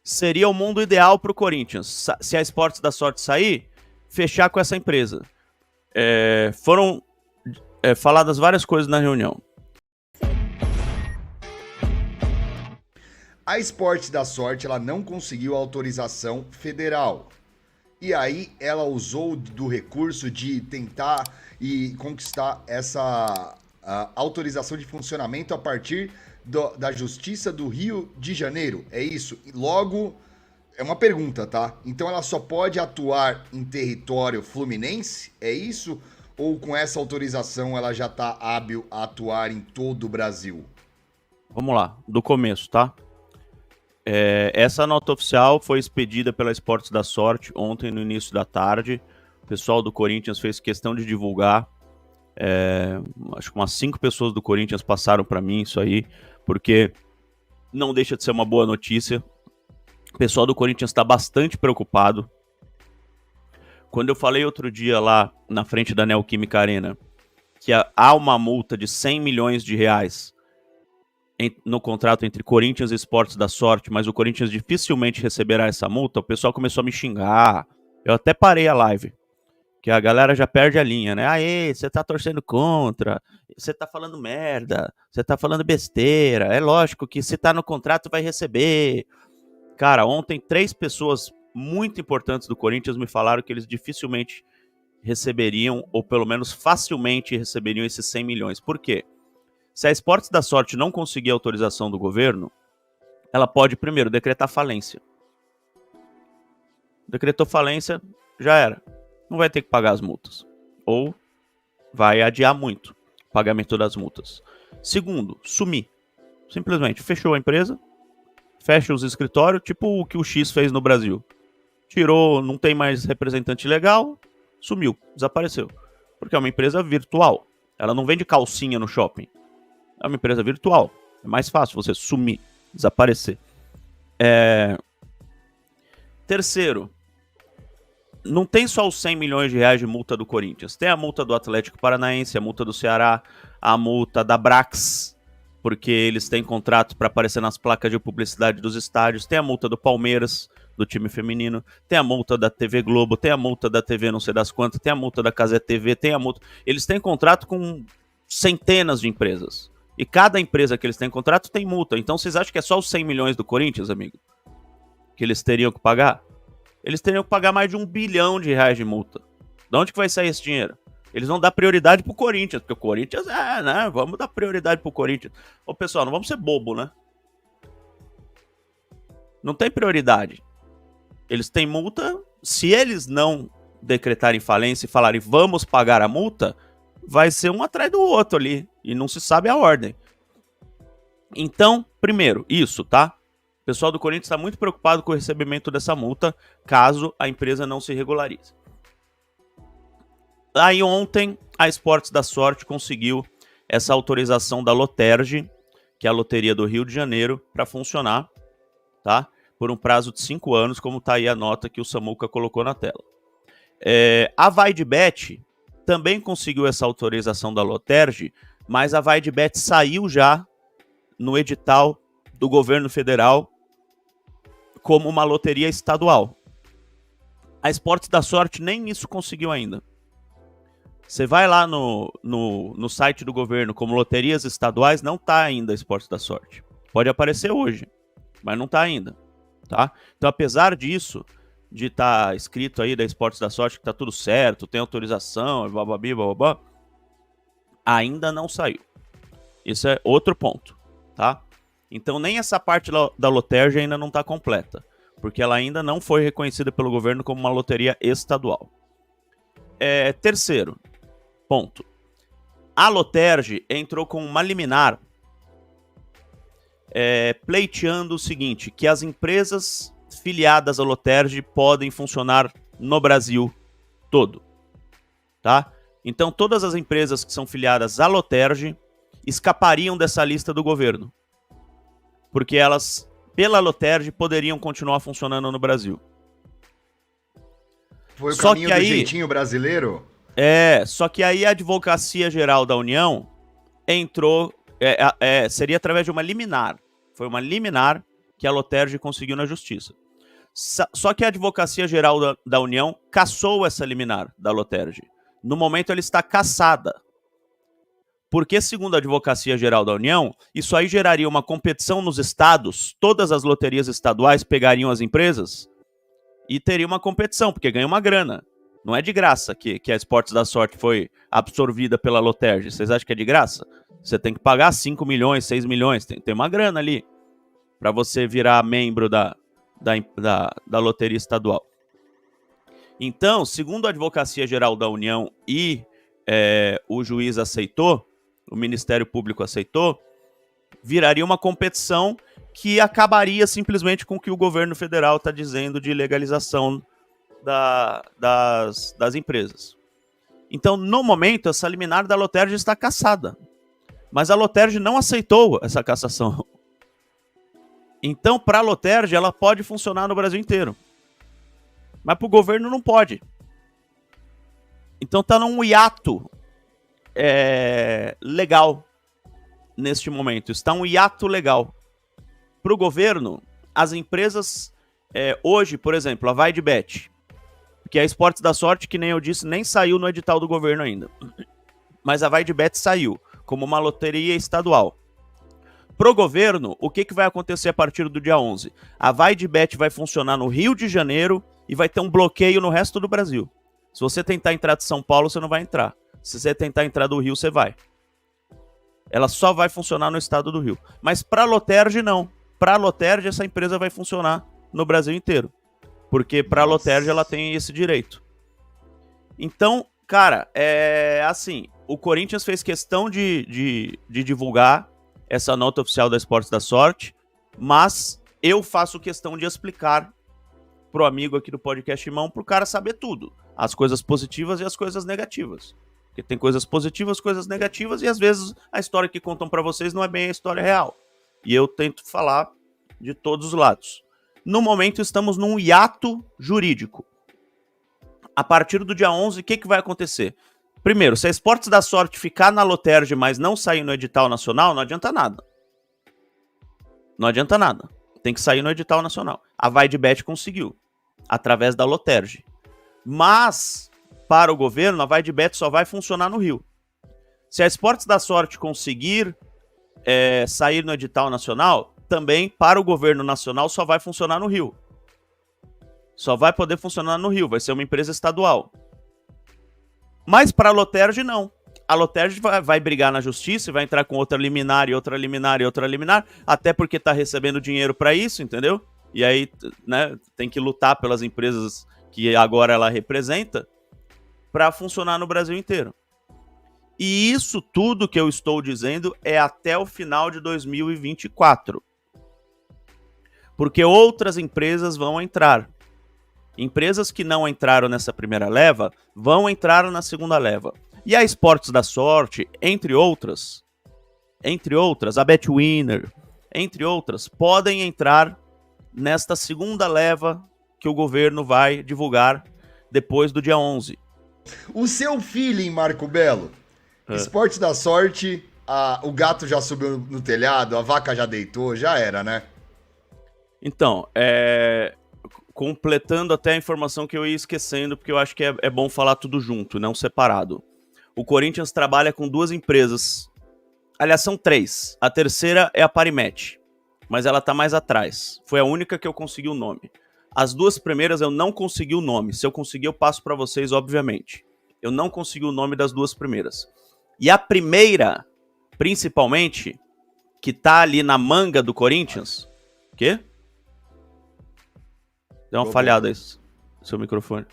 seria o mundo ideal para o Corinthians. Se a Esportes da Sorte sair, fechar com essa empresa. Foram faladas várias coisas na reunião. A Esportes da Sorte ela não conseguiu autorização federal. E aí ela usou do recurso de tentar e conquistar essa autorização de funcionamento a partir da Justiça do Rio de Janeiro. É isso? E logo, é uma pergunta, tá? Então ela só pode atuar em território fluminense? É isso? Ou com essa autorização ela já está hábil a atuar em todo o Brasil? Vamos lá, do começo, tá? Essa nota oficial foi expedida pela Esportes da Sorte ontem no início da tarde. O pessoal do Corinthians fez questão de divulgar. Acho que umas 5 pessoas do Corinthians passaram para mim isso aí, porque não deixa de ser uma boa notícia. O pessoal do Corinthians está bastante preocupado. Quando eu falei outro dia lá na frente da Neoquímica Arena que há uma multa de 100 milhões de reais no contrato entre Corinthians e Esportes da Sorte, mas o Corinthians dificilmente receberá essa multa, o pessoal começou a me xingar. Eu até parei a live, que a galera já perde a linha, né? Aê, você tá torcendo contra, você tá falando merda, você tá falando besteira, é lógico que se tá no contrato vai receber. Cara, ontem 3 pessoas muito importantes do Corinthians me falaram que eles dificilmente receberiam, ou pelo menos facilmente receberiam esses 100 milhões. Por quê? Se a Esportes da Sorte não conseguir autorização do governo, ela pode primeiro decretar falência. Decretou falência, já era. Não vai ter que pagar as multas. Ou vai adiar muito o pagamento das multas. Segundo, sumir. Simplesmente fechou a empresa, fecha os escritórios, tipo o que o X fez no Brasil. Tirou, não tem mais representante legal, sumiu, desapareceu. Porque é uma empresa virtual. Ela não vende calcinha no shopping. É uma empresa virtual. É mais fácil você sumir, desaparecer. Terceiro, não tem só os 100 milhões de reais de multa do Corinthians. Tem a multa do Atlético Paranaense, a multa do Ceará, a multa da Brax, porque eles têm contrato para aparecer nas placas de publicidade dos estádios. Tem a multa do Palmeiras, do time feminino. Tem a multa da TV Globo, tem a multa da TV não sei das quantas, tem a multa da Casé TV, tem a multa... Eles têm contrato com centenas de empresas. E cada empresa que eles têm contrato tem multa. Então vocês acham que é só os 100 milhões do Corinthians, amigo? Que eles teriam que pagar? Eles teriam que pagar mais de 1 bilhão de reais de multa. De onde que vai sair esse dinheiro? Eles vão dar prioridade pro Corinthians, porque o Corinthians né? Vamos dar prioridade pro Corinthians. Ô, pessoal, não vamos ser bobo, né? Não tem prioridade. Eles têm multa. Se eles não decretarem falência e falarem vamos pagar a multa, vai ser um atrás do outro ali. E não se sabe a ordem. Então, primeiro, isso, tá? O pessoal do Corinthians está muito preocupado com o recebimento dessa multa, caso a empresa não se regularize. Aí ontem, a Esportes da Sorte conseguiu essa autorização da Loterge, que é a Loteria do Rio de Janeiro, para funcionar, tá? Por um prazo de 5 anos, como tá aí a nota que o Samuca colocou na tela. A VaideBet também conseguiu essa autorização da Loterge, mas a VaideBet saiu já no edital do governo federal como uma loteria estadual. A Esportes da Sorte nem isso conseguiu ainda. Você vai lá no site do governo como loterias estaduais, não tá ainda a Esportes da Sorte. Pode aparecer hoje, mas não tá ainda. Tá? Então, apesar disso, de estar escrito aí da Esportes da Sorte que tá tudo certo, tem autorização, bababi, bababá, ainda não saiu. Isso é outro ponto, tá? Então nem essa parte da Loterge ainda não está completa, porque ela ainda não foi reconhecida pelo governo como uma loteria estadual. Terceiro ponto. A Loterge entrou com uma liminar pleiteando o seguinte, que as empresas filiadas à Loterge podem funcionar no Brasil todo, tá? Então todas as empresas que são filiadas à Loterge escapariam dessa lista do governo, porque elas, pela Loterge, poderiam continuar funcionando no Brasil. Foi o caminho do jeitinho brasileiro? Só que aí a Advocacia Geral da União entrou, seria através de uma liminar. Foi uma liminar que a Loterge conseguiu na justiça. Só que a Advocacia Geral da União cassou essa liminar da Loterge. No momento, ela está cassada. Porque, segundo a Advocacia Geral da União, isso aí geraria uma competição nos estados, todas as loterias estaduais pegariam as empresas e teria uma competição, porque ganha uma grana. Não é de graça que a Esportes da Sorte foi absorvida pela Loterge. Vocês acham que é de graça? Você tem que pagar 5 milhões, 6 milhões, tem uma grana ali para você virar membro da loteria estadual. Então, segundo a Advocacia Geral da União e o juiz aceitou, o Ministério Público aceitou, viraria uma competição que acabaria simplesmente com o que o governo federal está dizendo de legalização das empresas. Então, no momento, essa liminar da Loterge está cassada. Mas a Loterge não aceitou essa cassação. Então, para a Loterge, ela pode funcionar no Brasil inteiro. Mas para o governo não pode. Então está num hiato legal neste momento. Está um hiato legal. Para o governo, as empresas, hoje, por exemplo, a VaideBet, que é a Esportes da Sorte, que nem eu disse, nem saiu no edital do governo ainda. Mas a VaideBet saiu como uma loteria estadual. Pro governo, o que vai acontecer a partir do dia 11? A VaideBet vai funcionar no Rio de Janeiro e vai ter um bloqueio no resto do Brasil. Se você tentar entrar de São Paulo, você não vai entrar. Se você tentar entrar do Rio, você vai. Ela só vai funcionar no estado do Rio. Mas para a Loterge, não. Para a Loterge, essa empresa vai funcionar no Brasil inteiro. Porque para a Loterge, ela tem esse direito. Então, cara, assim, o Corinthians fez questão de divulgar essa nota oficial da Esportes da Sorte, mas eu faço questão de explicar pro amigo aqui do Podcast Irmão, pro cara saber tudo. As coisas positivas e as coisas negativas. Porque tem coisas positivas, coisas negativas, e às vezes a história que contam pra vocês não é bem a história real. E eu tento falar de todos os lados. No momento estamos num hiato jurídico. A partir do dia 11, o que vai acontecer? Primeiro, se a Esportes da Sorte ficar na Loterge, mas não sair no edital nacional, não adianta nada. Não adianta nada. Tem que sair no edital nacional. A VaideBet conseguiu, através da Loterge. Mas, para o governo, a VaideBet só vai funcionar no Rio. Se a Esportes da Sorte conseguir sair no edital nacional, também, para o governo nacional, só vai funcionar no Rio. Só vai poder funcionar no Rio, vai ser uma empresa estadual. Mas para a Loterge, não. A Loterge vai brigar na justiça, vai entrar com outra liminar e outra liminar e outra liminar, até porque está recebendo dinheiro para isso, entendeu? E aí, né, tem que lutar pelas empresas que agora ela representa para funcionar no Brasil inteiro. E isso tudo que eu estou dizendo é até o final de 2024. Porque outras empresas vão entrar. Empresas que não entraram nessa primeira leva vão entrar na segunda leva. E a Esportes da Sorte, entre outras, a Betwinner, entre outras, podem entrar nesta segunda leva que o governo vai divulgar depois do dia 11. O seu feeling, Marco Belo? Esportes da Sorte, o gato já subiu no telhado, a vaca já deitou, já era, né? Então, completando até a informação que eu ia esquecendo, porque eu acho que é bom falar tudo junto, não separado. O Corinthians trabalha com duas empresas. Aliás, são três. A terceira é a Parimet, mas ela tá mais atrás. Foi a única que eu consegui o nome. As duas primeiras eu não consegui o nome. Se eu conseguir, eu passo para vocês, obviamente. Eu não consegui o nome das duas primeiras. E a primeira, principalmente, que tá ali na manga do Corinthians... O quê? Deu uma falhada aí, seu microfone.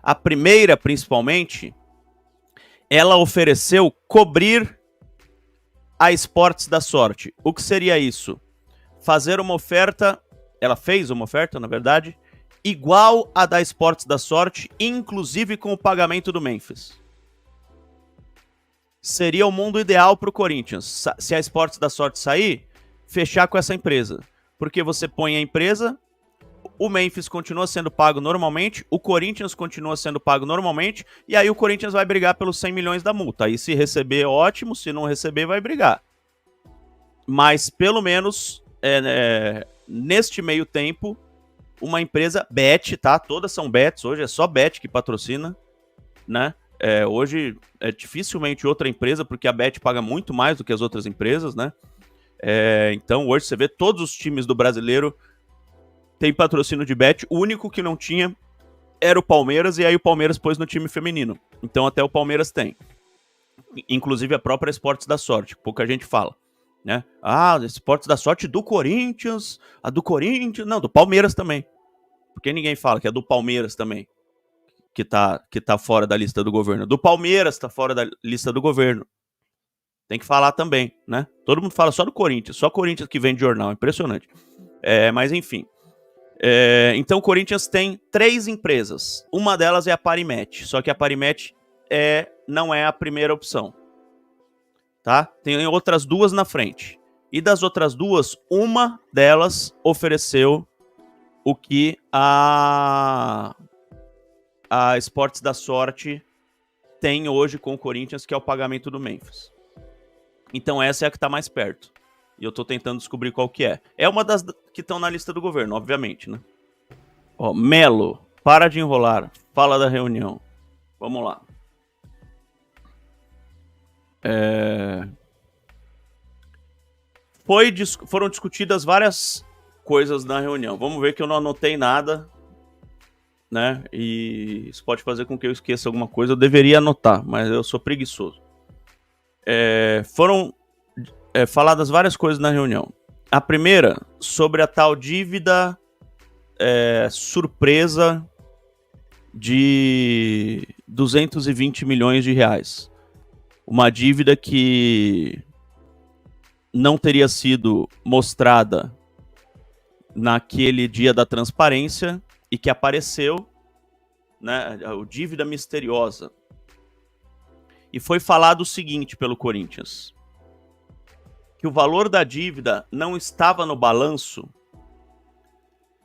A primeira, principalmente, ela ofereceu cobrir a Esportes da Sorte. O que seria isso? Fazer uma oferta, ela fez uma oferta, na verdade, igual a da Esportes da Sorte, inclusive com o pagamento do Memphis. Seria o mundo ideal para o Corinthians. Se a Esportes da Sorte sair, fechar com essa empresa. Porque você põe a empresa, o Memphis continua sendo pago normalmente, o Corinthians continua sendo pago normalmente, e aí o Corinthians vai brigar pelos 100 milhões da multa. Aí se receber, ótimo, se não receber, vai brigar. Mas pelo menos neste meio tempo, uma empresa Bet, tá? Todas são bets, hoje é só Bet que patrocina, né? Hoje é dificilmente outra empresa, porque a Bet paga muito mais do que as outras empresas, né? Então hoje você vê todos os times do brasileiro tem patrocínio de Bet, o único que não tinha era o Palmeiras, e aí o Palmeiras pôs no time feminino. Então até o Palmeiras tem. Inclusive a própria Esportes da Sorte, pouca gente fala, né? Esportes da Sorte do Corinthians, a do Corinthians, não, do Palmeiras também. Porque ninguém fala que é do Palmeiras também, que tá fora da lista do governo. Do Palmeiras tá fora da lista do governo. Tem que falar também, né? Todo mundo fala só do Corinthians, só Corinthians que vende jornal, impressionante. Mas enfim. Então o Corinthians tem 3 empresas. Uma delas é a Parimet, só que a Parimet não é a primeira opção, tá? Tem outras 2 na frente. E das outras 2, uma delas ofereceu o que a Esportes da Sorte tem hoje com o Corinthians, que é o pagamento do Memphis. Então essa é a que está mais perto. E eu tô tentando descobrir qual que é. É uma das que estão na lista do governo, obviamente, né? Ó, Melo, para de enrolar. Fala da reunião. Vamos lá. Foram discutidas várias coisas na reunião. Vamos ver que eu não anotei nada, né? E isso pode fazer com que eu esqueça alguma coisa. Eu deveria anotar, mas eu sou preguiçoso. Foram faladas várias coisas na reunião. A primeira, sobre a tal dívida surpresa de 220 milhões de reais. Uma dívida que não teria sido mostrada naquele dia da transparência e que apareceu, né, a dívida misteriosa. E foi falado o seguinte pelo Corinthians: que o valor da dívida não estava no balanço,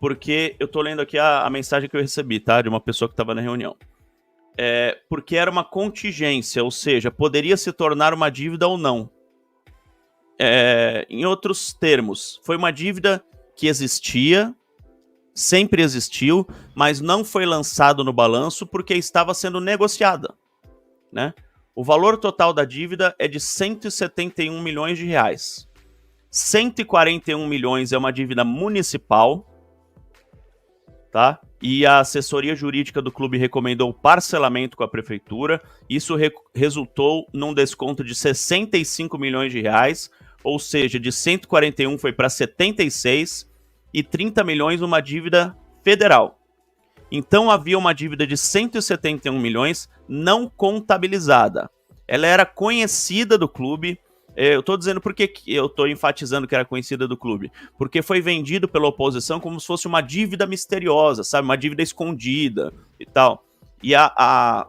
porque eu tô lendo aqui a mensagem que eu recebi, tá? De uma pessoa que estava na reunião. Porque era uma contingência, ou seja, poderia se tornar uma dívida ou não. Em outros termos, foi uma dívida que existia, sempre existiu, mas não foi lançado no balanço porque estava sendo negociada, né? O valor total da dívida é de 171 milhões de reais. 141 milhões é uma dívida municipal, tá? E a assessoria jurídica do clube recomendou o parcelamento com a prefeitura. Isso resultou num desconto de 65 milhões de reais, ou seja, de 141 foi para 76 e 30 milhões uma dívida federal. Então havia uma dívida de 171 milhões não contabilizada. Ela era conhecida do clube. Eu estou dizendo porque eu estou enfatizando que era conhecida do clube. Porque foi vendido pela oposição como se fosse uma dívida misteriosa, sabe? Uma dívida escondida e tal. E a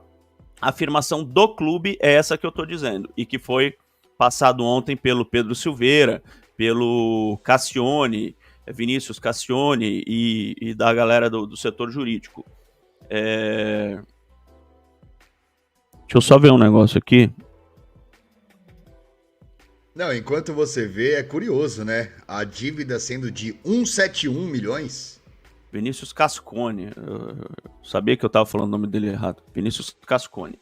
afirmação do clube é essa que eu estou dizendo. E que foi passado ontem pelo Pedro Silveira, pelo Cassione, Vinícius Cassione e da galera do setor jurídico. Deixa eu só ver um negócio aqui. Não, enquanto você vê, é curioso, né? A dívida sendo de 171 milhões. Vinícius Cascone. Eu sabia que eu estava falando o nome dele errado. Vinícius Cascone.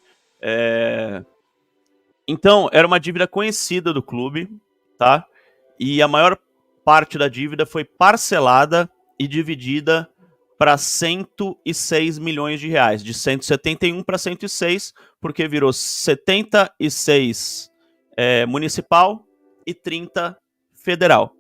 Então, era uma dívida conhecida do clube, tá? E a maior parte da dívida foi parcelada e dividida para 106 milhões de reais. De 171 para 106, porque virou 76 municipal e 30 federal.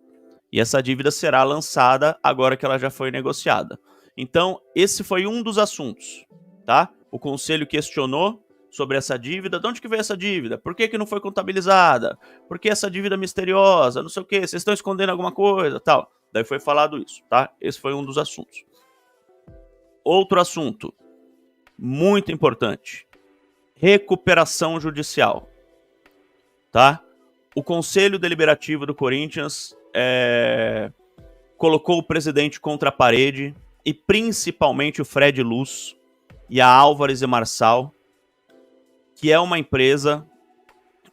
E essa dívida será lançada agora que ela já foi negociada. Então, esse foi um dos assuntos, tá? O conselho questionou sobre essa dívida. De onde que veio essa dívida? Por que não foi contabilizada? Por que essa dívida misteriosa? Não sei o quê. Vocês estão escondendo alguma coisa? Tal. Daí foi falado isso, tá? Esse foi um dos assuntos. Outro assunto muito importante: recuperação judicial, tá? O Conselho Deliberativo do Corinthians colocou o presidente contra a parede, e principalmente o Fred Luz e a Álvares e Marçal, que é uma empresa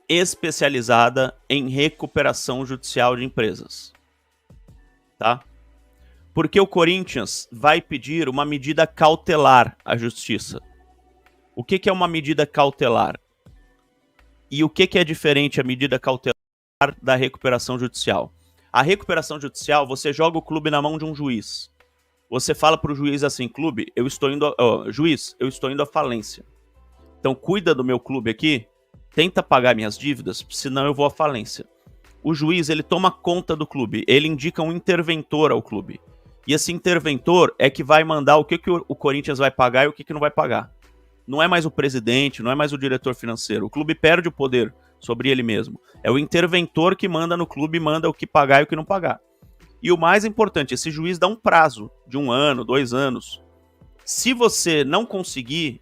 especializada em recuperação judicial de empresas. tá? Porque o Corinthians vai pedir uma medida cautelar à justiça. O que é uma medida cautelar? E o que é diferente a medida cautelar da recuperação judicial? A recuperação judicial, você joga o clube na mão de um juiz. Você fala para o juiz assim, juiz, eu estou indo à falência. Então cuida do meu clube aqui, tenta pagar minhas dívidas, senão eu vou à falência. O juiz, ele toma conta do clube, ele indica um interventor ao clube. E esse interventor é que vai mandar o que o Corinthians vai pagar e o que não vai pagar. Não é mais o presidente, não é mais o diretor financeiro. O clube perde o poder sobre ele mesmo. É o interventor que manda no clube, manda o que pagar e o que não pagar. E o mais importante, esse juiz dá um prazo de 1 ano, 2 anos. Se você não conseguir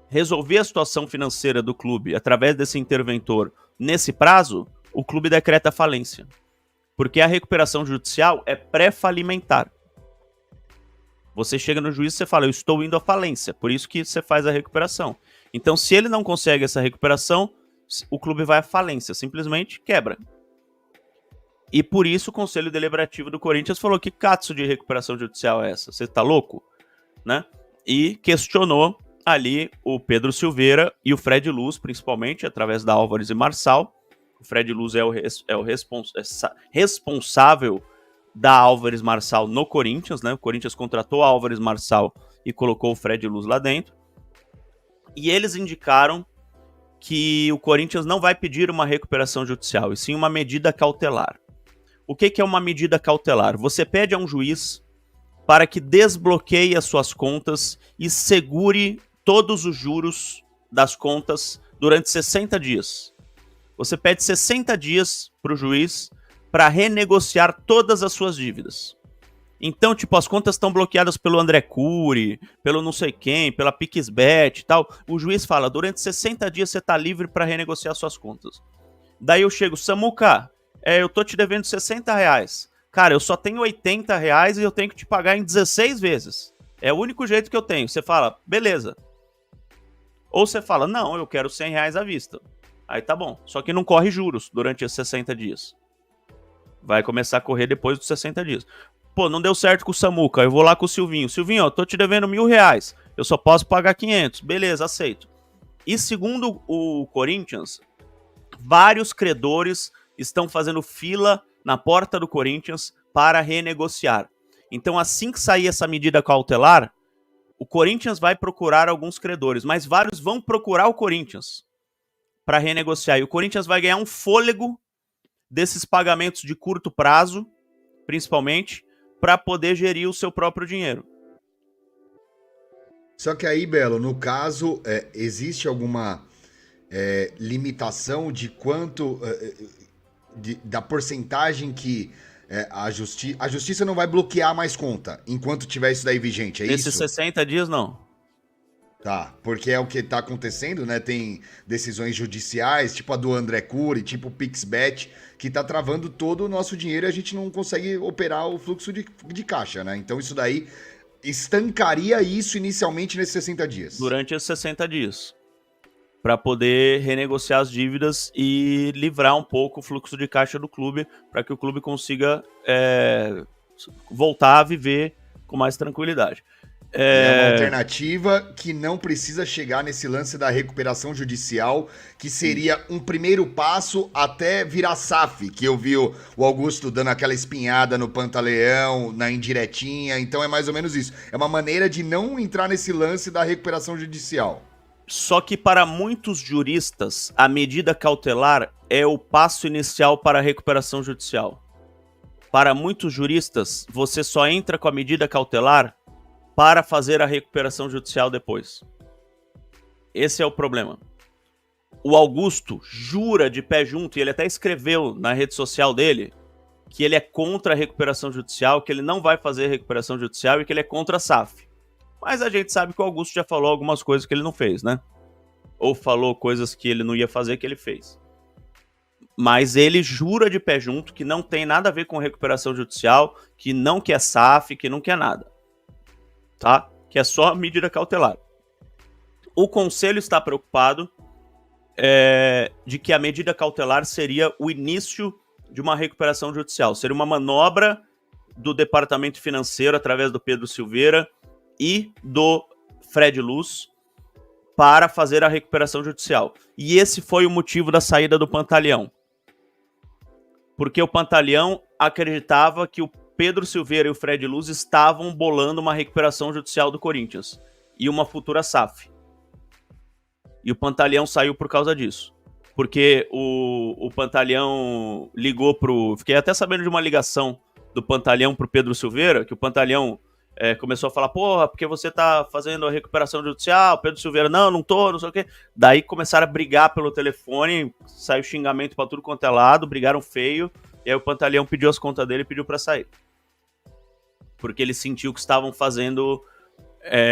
resolver a situação financeira do clube através desse interventor nesse prazo, o clube decreta falência. Porque a recuperação judicial é pré-falimentar. Você chega no juiz e você fala, eu estou indo à falência, por isso que você faz a recuperação. Então, se ele não consegue essa recuperação, o clube vai à falência, simplesmente quebra. E por isso o Conselho Deliberativo do Corinthians falou que catso de recuperação judicial é essa? Você tá louco? Né? E questionou ali o Pedro Silveira e o Fred Luz, principalmente, através da Álvares e Marçal. O Fred Luz é o responsável da Álvares Marçal no Corinthians, né? O Corinthians contratou a Álvares Marçal e colocou o Fred Luz lá dentro. E eles indicaram que o Corinthians não vai pedir uma recuperação judicial, e sim uma medida cautelar. O que é uma medida cautelar? Você pede a um juiz para que desbloqueie as suas contas e segure todos os juros das contas durante 60 dias. Você pede 60 dias para o juiz para renegociar todas as suas dívidas. Então, tipo, as contas estão bloqueadas pelo André Cury, pelo não sei quem, pela PixBet e tal. O juiz fala, durante 60 dias você está livre para renegociar suas contas. Daí eu chego, Samuca, eu tô te devendo R$60. Cara, eu só tenho R$80 e eu tenho que te pagar em 16 vezes. É o único jeito que eu tenho. Você fala, beleza. Ou você fala, não, eu quero R$100 à vista. Aí tá bom. Só que não corre juros durante esses 60 dias. Vai começar a correr depois dos 60 dias. Pô, não deu certo com o Samuca, eu vou lá com o Silvinho. Silvinho, ó, tô te devendo R$1.000. Eu só posso pagar 500. Beleza, aceito. E segundo o Corinthians, vários credores estão fazendo fila na porta do Corinthians para renegociar. Então, assim que sair essa medida cautelar, o Corinthians vai procurar alguns credores, mas vários vão procurar o Corinthians para renegociar. E o Corinthians vai ganhar um fôlego desses pagamentos de curto prazo, principalmente, para poder gerir o seu próprio dinheiro. Só que aí, Belo, no caso, existe alguma limitação de quanto... da porcentagem que a justiça não vai bloquear mais conta enquanto tiver isso daí vigente, é isso? Nesses 60 dias, não. Tá, porque é o que tá acontecendo, né? Tem decisões judiciais, tipo a do André Cury, tipo o PixBet, que tá travando todo o nosso dinheiro e a gente não consegue operar o fluxo de caixa, né? Então isso daí estancaria isso inicialmente nesses 60 dias. Durante esses 60 dias. Para poder renegociar as dívidas e livrar um pouco o fluxo de caixa do clube, para que o clube consiga voltar a viver com mais tranquilidade. É uma alternativa que não precisa chegar nesse lance da recuperação judicial, que seria um primeiro passo até virar SAF, que eu vi o Augusto dando aquela espinhada no Pantaleão, na indiretinha, então é mais ou menos isso. É uma maneira de não entrar nesse lance da recuperação judicial. Só que para muitos juristas, a medida cautelar é o passo inicial para a recuperação judicial. Para muitos juristas, você só entra com a medida cautelar para fazer a recuperação judicial depois. Esse é o problema. O Augusto jura de pé junto, e ele até escreveu na rede social dele, que ele é contra a recuperação judicial, que ele não vai fazer a recuperação judicial e que ele é contra a SAF. Mas a gente sabe que o Augusto já falou algumas coisas que ele não fez, né? Ou falou coisas que ele não ia fazer que ele fez. Mas ele jura de pé junto que não tem nada a ver com recuperação judicial, que não quer SAF, que não quer nada. Tá? Que é só medida cautelar. O Conselho está preocupado de que a medida cautelar seria o início de uma recuperação judicial. Seria uma manobra do departamento financeiro, através do Pedro Silveira e do Fred Luz, para fazer a recuperação judicial. E esse foi o motivo da saída do Pantaleão. Porque o Pantaleão acreditava que o Pedro Silveira e o Fred Luz estavam bolando uma recuperação judicial do Corinthians e uma futura SAF. E o Pantaleão saiu por causa disso. Porque o Pantaleão ligou pro... Fiquei até sabendo de uma ligação do Pantaleão pro Pedro Silveira, que o Pantaleão começou a falar, porra, porque você tá fazendo a recuperação judicial, Pedro Silveira, não tô, não sei o quê. Daí começaram a brigar pelo telefone, saiu xingamento pra tudo quanto é lado, brigaram feio, e aí o Pantaleão pediu as contas dele e pediu pra sair. Porque ele sentiu que estavam fazendo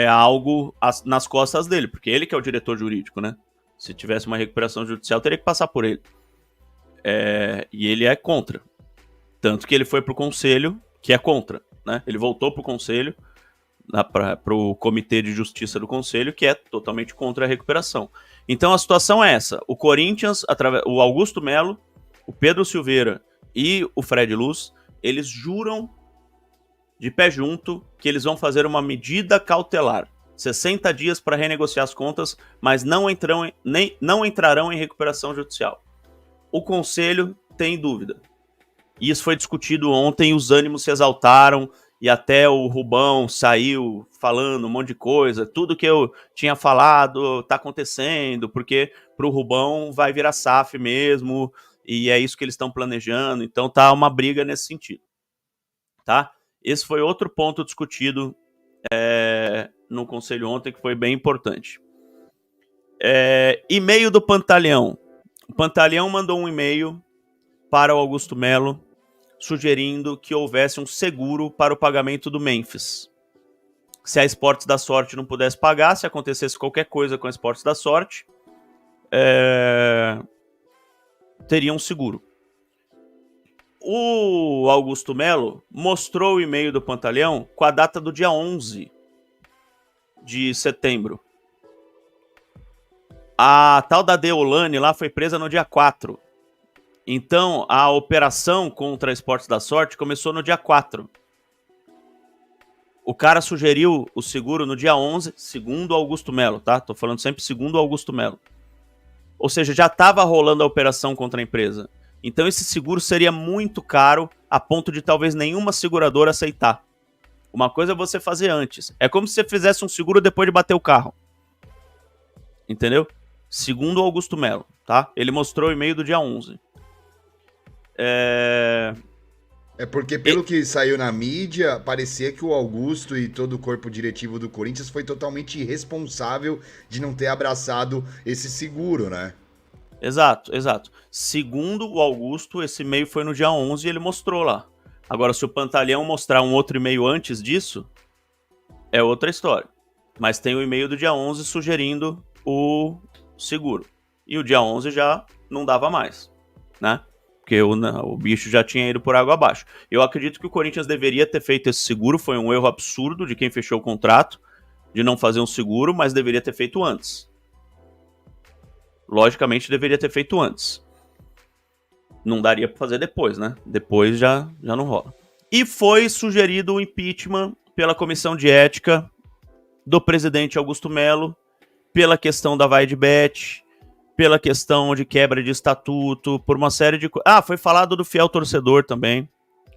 algo nas costas dele, porque ele que é o diretor jurídico, né? Se tivesse uma recuperação judicial, teria que passar por ele. E ele é contra. Tanto que ele foi pro conselho, que é contra, né? Ele voltou pro conselho, pro comitê de justiça do conselho, que é totalmente contra a recuperação. Então a situação é essa. O Corinthians, o Augusto Melo, o Pedro Silveira e o Fred Luz, eles juram de pé junto que eles vão fazer uma medida cautelar. 60 dias para renegociar as contas, mas não entrarão em recuperação judicial. O conselho tem dúvida. Isso foi discutido ontem, os ânimos se exaltaram e até o Rubão saiu falando um monte de coisa. Tudo que eu tinha falado tá acontecendo, porque pro Rubão vai virar SAF mesmo, e é isso que eles estão planejando. Então tá uma briga nesse sentido. Tá? Esse foi outro ponto discutido no conselho ontem, que foi bem importante. E-mail do Pantaleão. O Pantaleão mandou um e-mail para o Augusto Melo sugerindo que houvesse um seguro para o pagamento do Memphis. Se a Esportes da Sorte não pudesse pagar, se acontecesse qualquer coisa com a Esportes da Sorte, teria um seguro. O Augusto Melo mostrou o e-mail do Pantaleão com a data do dia 11 de setembro. A tal da Deolane lá foi presa no dia 4. Então, a operação contra a Esportes da Sorte começou no dia 4. O cara sugeriu o seguro no dia 11, segundo o Augusto Melo, tá? Tô falando sempre segundo o Augusto Melo. Ou seja, já estava rolando a operação contra a empresa. Então esse seguro seria muito caro, a ponto de talvez nenhuma seguradora aceitar. Uma coisa é você fazer antes. É como se você fizesse um seguro depois de bater o carro. Entendeu? Segundo o Augusto Melo, tá? Ele mostrou o e-mail do dia 11. Porque pelo que saiu na mídia, parecia que o Augusto e todo o corpo diretivo do Corinthians foi totalmente irresponsável de não ter abraçado esse seguro, né? Exato. Segundo o Augusto, esse e-mail foi no dia 11 e ele mostrou lá. Agora, se o Pantaleão mostrar um outro e-mail antes disso, é outra história. Mas tem o e-mail do dia 11 sugerindo o seguro. E o dia 11 já não dava mais, né? Porque o bicho já tinha ido por água abaixo. Eu acredito que o Corinthians deveria ter feito esse seguro. Foi um erro absurdo de quem fechou o contrato, de não fazer um seguro, mas deveria ter feito antes. Logicamente, deveria ter feito antes. Não daria para fazer depois, né? Depois já não rola. E foi sugerido o impeachment pela Comissão de Ética do presidente Augusto Melo, pela questão da vai de bet, pela questão de quebra de estatuto, por uma série de coisas. Foi falado do fiel torcedor também,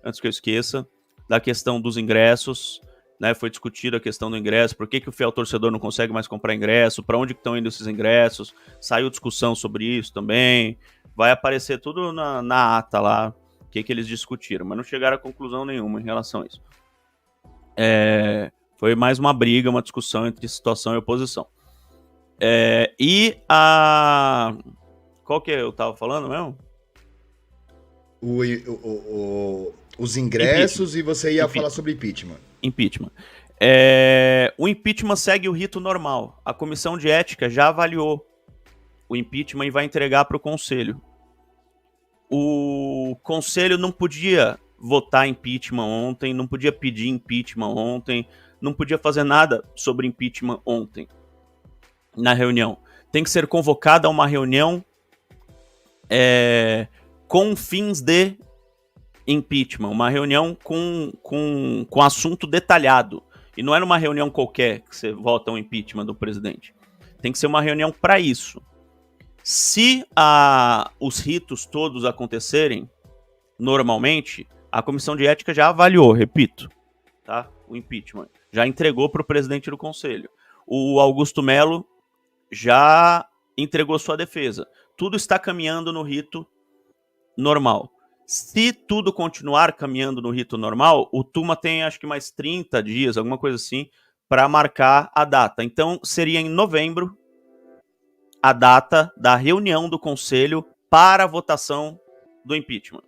antes que eu esqueça, da questão dos ingressos, né? Foi discutida a questão do ingresso, por que o fiel torcedor não consegue mais comprar ingresso, para onde estão indo esses ingressos, saiu discussão sobre isso também, vai aparecer tudo na ata lá, o que eles discutiram, mas não chegaram a conclusão nenhuma em relação a isso. Foi mais uma briga, uma discussão entre situação e oposição. Qual que eu tava falando mesmo? Os ingressos, impeachment. E você ia falar sobre impeachment. Impeachment. O impeachment segue o rito normal. A comissão de ética já avaliou o impeachment e vai entregar para o conselho. O conselho não podia votar impeachment ontem, não podia pedir impeachment ontem, não podia fazer nada sobre impeachment ontem na reunião. Tem que ser convocada uma reunião com fins de impeachment, uma reunião com assunto detalhado. E não era uma reunião qualquer que você vota um impeachment do presidente. Tem que ser uma reunião para isso. Se os ritos todos acontecerem normalmente, a comissão de ética já avaliou, repito, tá? O impeachment. Já entregou para o presidente do conselho. O Augusto Melo já entregou sua defesa. Tudo está caminhando no rito normal. Se tudo continuar caminhando no rito normal, o Tuma tem acho que mais 30 dias, alguma coisa assim, para marcar a data. Então seria em novembro a data da reunião do conselho para a votação do impeachment.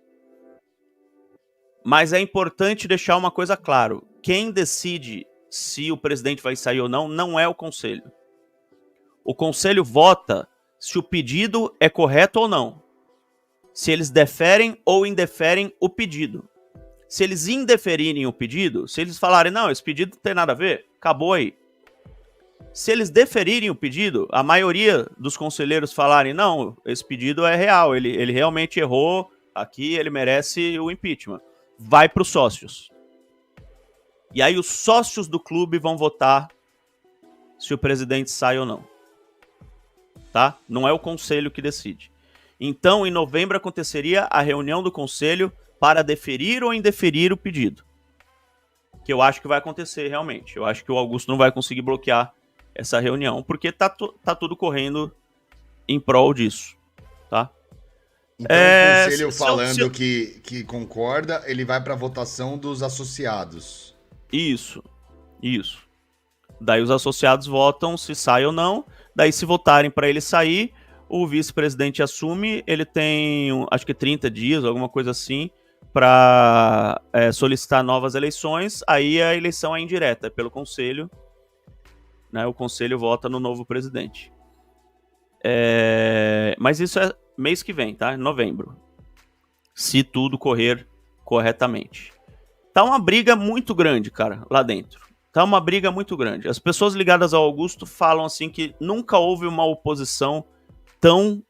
Mas é importante deixar uma coisa claro. Quem decide se o presidente vai sair ou não, não é o conselho. O conselho vota se o pedido é correto ou não. Se eles deferem ou indeferem o pedido. Se eles indeferirem o pedido, se eles falarem, não, esse pedido não tem nada a ver, acabou aí. Se eles deferirem o pedido, a maioria dos conselheiros falarem, não, esse pedido é real, ele realmente errou, aqui ele merece o impeachment. Vai para os sócios. E aí os sócios do clube vão votar se o presidente sai ou não. Tá? Não é o conselho que decide. Então, em novembro aconteceria a reunião do conselho para deferir ou indeferir o pedido. Que eu acho que vai acontecer realmente. Eu acho que o Augusto não vai conseguir bloquear essa reunião, porque tá tudo correndo em prol disso. Tá? Então, o conselho falando que concorda, ele vai para a votação dos associados. Isso. Daí os associados votam se sai ou não. Daí, se votarem para ele sair, o vice-presidente assume. Ele tem, acho que 30 dias, alguma coisa assim, para solicitar novas eleições. Aí a eleição é indireta, é pelo conselho. Né, o conselho vota no novo presidente. Mas isso é mês que vem, tá? Em novembro. Se tudo correr corretamente. Tá uma briga muito grande, cara, lá dentro. Tá uma briga muito grande. As pessoas ligadas ao Augusto falam assim que nunca houve uma oposição tão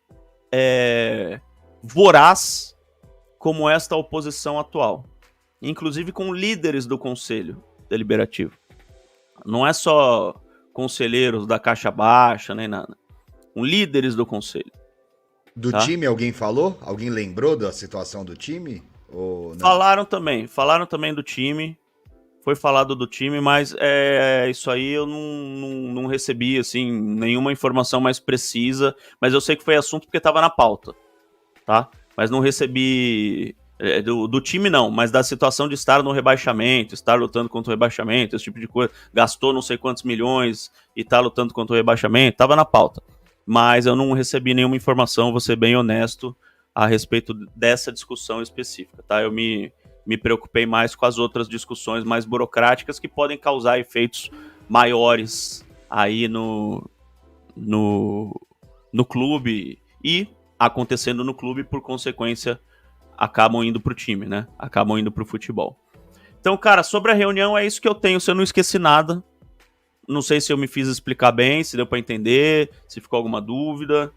voraz como esta oposição atual. Inclusive com líderes do Conselho Deliberativo. Não é só conselheiros da caixa baixa, nem nada. Com líderes do Conselho. Do time alguém falou? Alguém lembrou da situação do time? Ou não? Falaram também do time. Foi falado do time, mas isso aí eu não recebi assim, nenhuma informação mais precisa, mas eu sei que foi assunto porque estava na pauta, tá? Mas não recebi do time não, mas da situação de estar no rebaixamento, estar lutando contra o rebaixamento, esse tipo de coisa, gastou não sei quantos milhões e tá lutando contra o rebaixamento, estava na pauta. Mas eu não recebi nenhuma informação, vou ser bem honesto, a respeito dessa discussão específica, tá? Eu me preocupei mais com as outras discussões mais burocráticas que podem causar efeitos maiores aí no clube e acontecendo no clube, por consequência, acabam indo pro time, né? Acabam indo pro futebol. Então, cara, sobre a reunião é isso que eu tenho, se eu não esqueci nada. Não sei se eu me fiz explicar bem, se deu para entender, se ficou alguma dúvida.